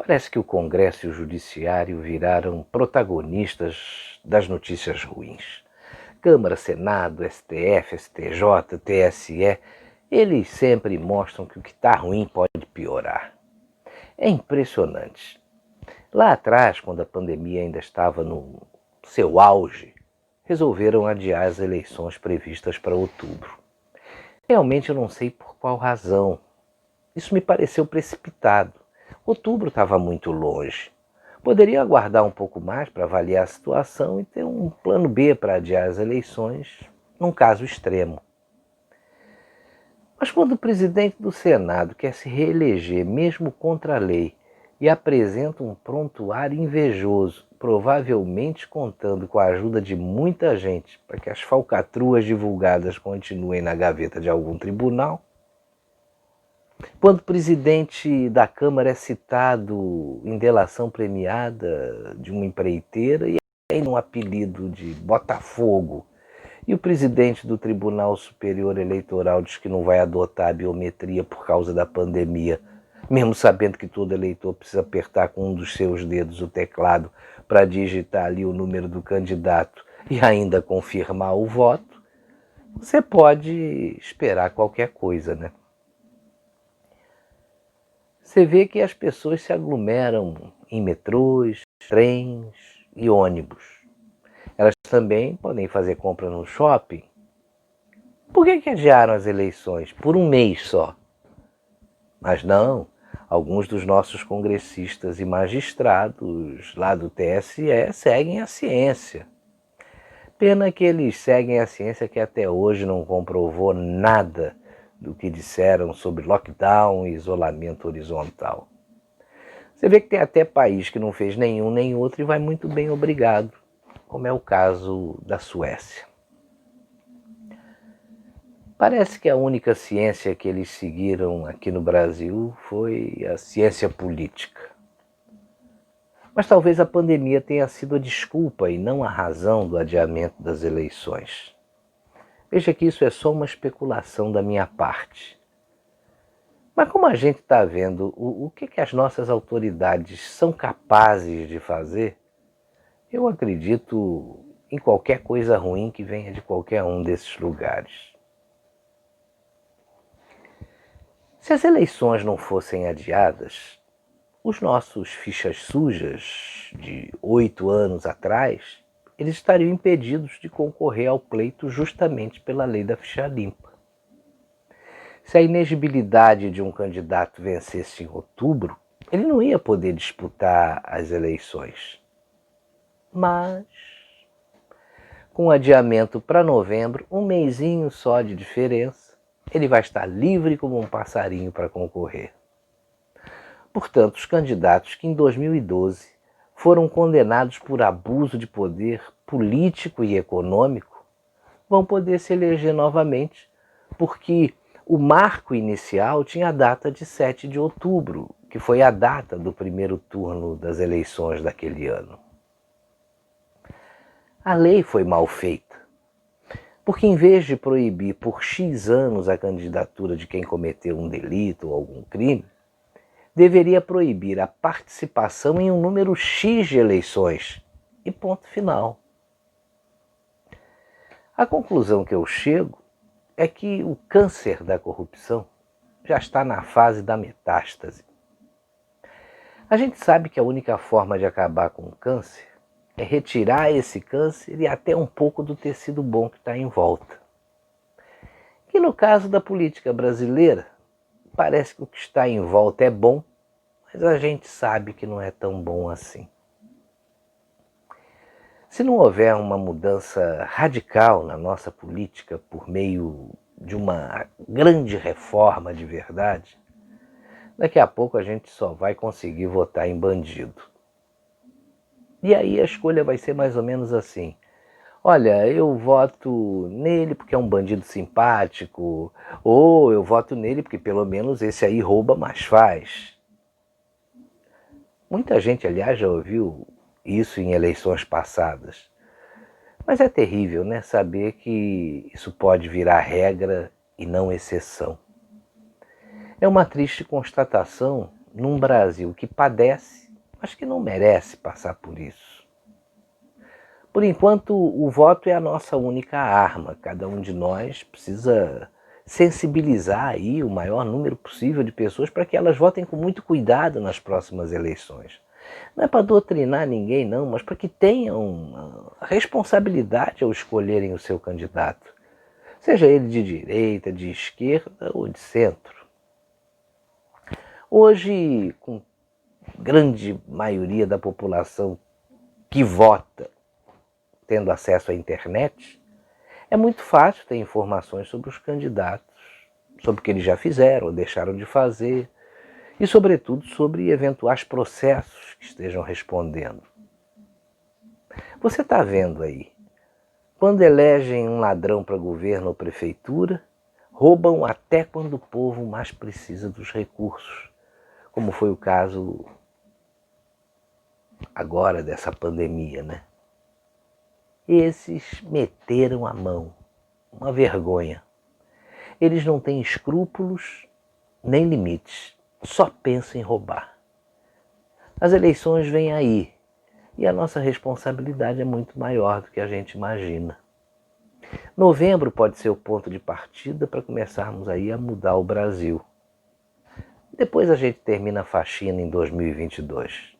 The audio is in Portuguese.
Parece que o Congresso e o Judiciário viraram protagonistas das notícias ruins. Câmara, Senado, STF, STJ, TSE, eles sempre mostram que o que está ruim pode piorar. É impressionante. Lá atrás, quando a pandemia ainda estava no seu auge, resolveram adiar as eleições previstas para outubro. Realmente eu não sei por qual razão. Isso me pareceu precipitado. Outubro estava muito longe. Poderia aguardar um pouco mais para avaliar a situação e ter um plano B para adiar as eleições, num caso extremo. Mas quando o presidente do Senado quer se reeleger, mesmo contra a lei, e apresenta um prontuário invejoso, provavelmente contando com a ajuda de muita gente para que as falcatruas divulgadas continuem na gaveta de algum tribunal, quando o presidente da Câmara é citado em delação premiada de uma empreiteira e tem um apelido de Botafogo, e o presidente do Tribunal Superior Eleitoral diz que não vai adotar a biometria por causa da pandemia, mesmo sabendo que todo eleitor precisa apertar com um dos seus dedos o teclado para digitar ali o número do candidato e ainda confirmar o voto, você pode esperar qualquer coisa, né? Você vê que as pessoas se aglomeram em metrôs, trens e ônibus. Elas também podem fazer compra no shopping. Por que adiaram as eleições? Por um mês só. Mas não, alguns dos nossos congressistas e magistrados lá do TSE seguem a ciência. Pena que eles seguem a ciência que até hoje não comprovou nada do que disseram sobre lockdown e isolamento horizontal. Você vê que tem até país que não fez nenhum nem outro e vai muito bem, obrigado, como é o caso da Suécia. Parece que a única ciência que eles seguiram aqui no Brasil foi a ciência política. Mas talvez a pandemia tenha sido a desculpa e não a razão do adiamento das eleições. Veja que isso é só uma especulação da minha parte. Mas como a gente está vendo o que as nossas autoridades são capazes de fazer, eu acredito em qualquer coisa ruim que venha de qualquer um desses lugares. Se as eleições não fossem adiadas, os nossos fichas sujas de 8 anos atrás, eles estariam impedidos de concorrer ao pleito justamente pela lei da ficha limpa. Se a inegibilidade de um candidato vencesse em outubro, ele não ia poder disputar as eleições. Mas, com adiamento para novembro, um mesinho só de diferença, ele vai estar livre como um passarinho para concorrer. Portanto, os candidatos que em 2012 foram condenados por abuso de poder político e econômico vão poder se eleger novamente, porque o marco inicial tinha a data de 7 de outubro, que foi a data do primeiro turno das eleições daquele ano. A lei foi mal feita, porque em vez de proibir por X anos a candidatura de quem cometeu um delito ou algum crime, deveria proibir a participação em um número X de eleições, e ponto final. A conclusão que eu chego é que o câncer da corrupção já está na fase da metástase. A gente sabe que a única forma de acabar com o câncer é retirar esse câncer e até um pouco do tecido bom que está em volta. E no caso da política brasileira, parece que o que está em volta é bom, mas a gente sabe que não é tão bom assim. Se não houver uma mudança radical na nossa política por meio de uma grande reforma de verdade, daqui a pouco a gente só vai conseguir votar em bandido. E aí a escolha vai ser mais ou menos assim. Olha, eu voto nele porque é um bandido simpático, ou eu voto nele porque pelo menos esse aí rouba, mas faz. Muita gente, aliás, já ouviu isso em eleições passadas. Mas é terrível, né? Saber que isso pode virar regra e não exceção. É uma triste constatação num Brasil que padece, mas que não merece passar por isso. Por enquanto, o voto é a nossa única arma. Cada um de nós precisa sensibilizar aí o maior número possível de pessoas para que elas votem com muito cuidado nas próximas eleições. Não é para doutrinar ninguém, não, mas para que tenham responsabilidade ao escolherem o seu candidato. Seja ele de direita, de esquerda ou de centro. Hoje, com grande maioria da população que vota tendo acesso à internet, é muito fácil ter informações sobre os candidatos, sobre o que eles já fizeram ou deixaram de fazer, e, sobretudo, sobre eventuais processos que estejam respondendo. Você está vendo aí, quando elegem um ladrão para governo ou prefeitura, roubam até quando o povo mais precisa dos recursos, como foi o caso agora dessa pandemia, né? Esses meteram a mão, uma vergonha. Eles não têm escrúpulos nem limites, só pensam em roubar. As eleições vêm aí e a nossa responsabilidade é muito maior do que a gente imagina. Novembro pode ser o ponto de partida para começarmos aí a mudar o Brasil. Depois a gente termina a faxina em 2022.